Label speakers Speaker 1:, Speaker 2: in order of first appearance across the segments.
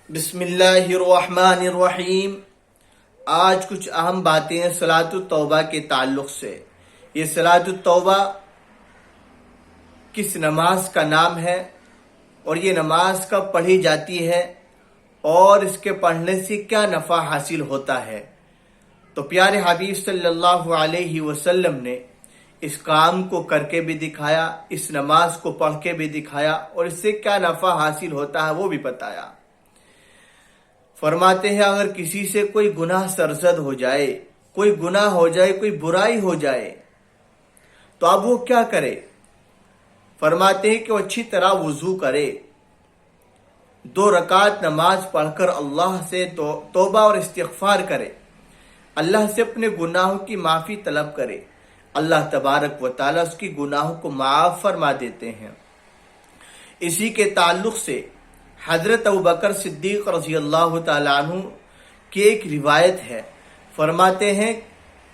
Speaker 1: بسم اللہ الرحمن الرحیم۔ آج کچھ اہم باتیں ہیں صلاۃ التوبہ کے تعلق سے۔ یہ صلاۃ التوبہ کس نماز کا نام ہے اور یہ نماز کب پڑھی جاتی ہے اور اس کے پڑھنے سے کیا نفع حاصل ہوتا ہے، تو پیارے حبیب صلی اللہ علیہ وسلم نے اس کام کو کر کے بھی دکھایا، اس نماز کو پڑھ کے بھی دکھایا اور اس سے کیا نفع حاصل ہوتا ہے وہ بھی بتایا۔ فرماتے ہیں اگر کسی سے کوئی گناہ سرزد ہو جائے، کوئی گناہ ہو جائے، کوئی برائی ہو جائے تو اب وہ کیا کرے؟ فرماتے ہیں کہ وہ اچھی طرح وضو کرے، 2 رکعت نماز پڑھ کر اللہ سے توبہ اور استغفار کرے، اللہ سے اپنے گناہوں کی معافی طلب کرے، اللہ تبارک و تعالیٰ اس کی گناہوں کو معاف فرما دیتے ہیں۔ اسی کے تعلق سے حضرت ابوبکر صدیق رضی اللہ تعالیٰ عنہ کی ایک روایت ہے، فرماتے ہیں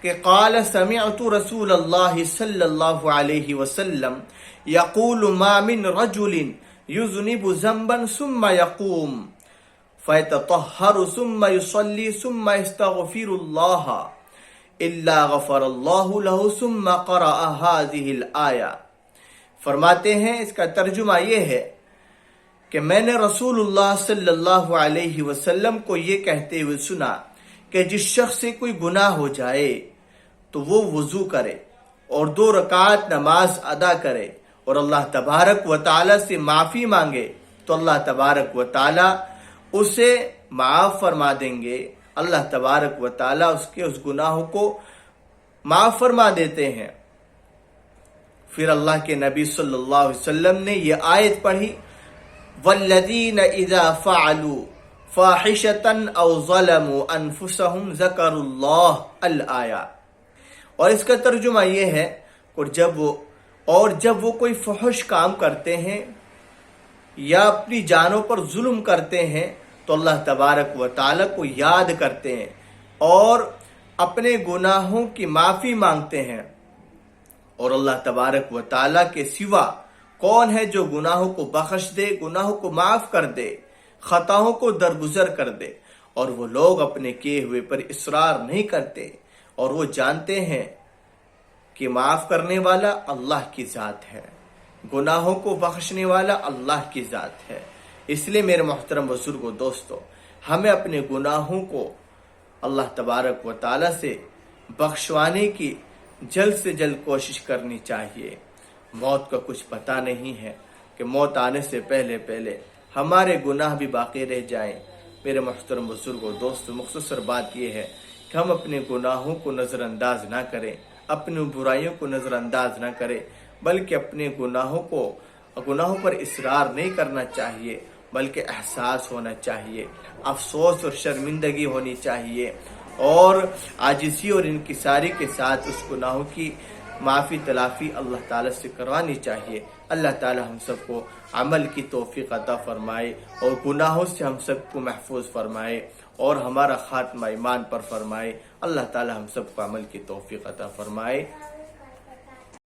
Speaker 1: کہ قال سمعت رسول اللہ صلی اللہ علیہ وسلم یقول ما من رجل یذنب ذنبا ثم یقوم فیتطہر ثم یصلی ثم یستغفر اللہ الا غفر اللہ له ثم قرأ هذه الآیہ۔ فرماتے ہیں اس کا ترجمہ یہ ہے کہ میں نے رسول اللہ صلی اللہ علیہ وسلم کو یہ کہتے ہوئے سنا کہ جس شخص سے کوئی گناہ ہو جائے تو وہ وضو کرے اور 2 رکعت نماز ادا کرے اور اللہ تبارک و تعالیٰ سے معافی مانگے تو اللہ تبارک و تعالیٰ اسے معاف فرما دیں گے، اللہ تبارک و تعالیٰ اس کے اس گناہوں کو معاف فرما دیتے ہیں۔ پھر اللہ کے نبی صلی اللہ علیہ وسلم نے یہ آیت پڑھی، وَالَّذِينَ إِذَا فَعَلُوا فَاحِشَةً أَوْ ظَلَمُوا أَنفُسَهُمْ ذَكَرُوا اللَّهَ الآیہ۔ اور اس کا ترجمہ یہ ہے کہ جب وہ کوئی فحش کام کرتے ہیں یا اپنی جانوں پر ظلم کرتے ہیں تو اللہ تبارک و تعالیٰ کو یاد کرتے ہیں اور اپنے گناہوں کی معافی مانگتے ہیں، اور اللہ تبارک و تعالیٰ کے سوا کون ہے جو گناہوں کو بخش دے، گناہوں کو معاف کر دے، خطاؤں کو درگزر کر دے، اور وہ لوگ اپنے کیے ہوئے پر اصرار نہیں کرتے اور وہ جانتے ہیں کہ معاف کرنے والا اللہ کی ذات ہے، گناہوں کو بخشنے والا اللہ کی ذات ہے۔ اس لیے میرے محترم بزرگوں، دوستو، ہمیں اپنے گناہوں کو اللہ تبارک و تعالیٰ سے بخشوانے کی جلد سے جلد کوشش کرنی چاہیے۔ موت کا کچھ پتہ نہیں ہے کہ موت آنے سے پہلے ہمارے گناہ بھی باقی رہ جائیں۔ میرے محترم بزرگوں، دوستو، مختصر بات یہ ہے کہ ہم اپنے گناہوں کو نظر انداز نہ کریں، اپنی برائیوں کو نظر انداز نہ کریں، بلکہ اپنے گناہوں پر اصرار نہیں کرنا چاہیے، بلکہ احساس ہونا چاہیے، افسوس اور شرمندگی ہونی چاہیے، اور عاجزی اور انکساری کے ساتھ اس گناہوں کی معافی تلافی اللہ تعالیٰ سے کروانی چاہیے۔ اللہ تعالیٰ ہم سب کو عمل کی توفیق عطا فرمائے اور گناہوں سے ہم سب کو محفوظ فرمائے اور ہمارا خاتمہ ایمان پر فرمائے۔ اللہ تعالیٰ ہم سب کو عمل کی توفیق عطا فرمائے۔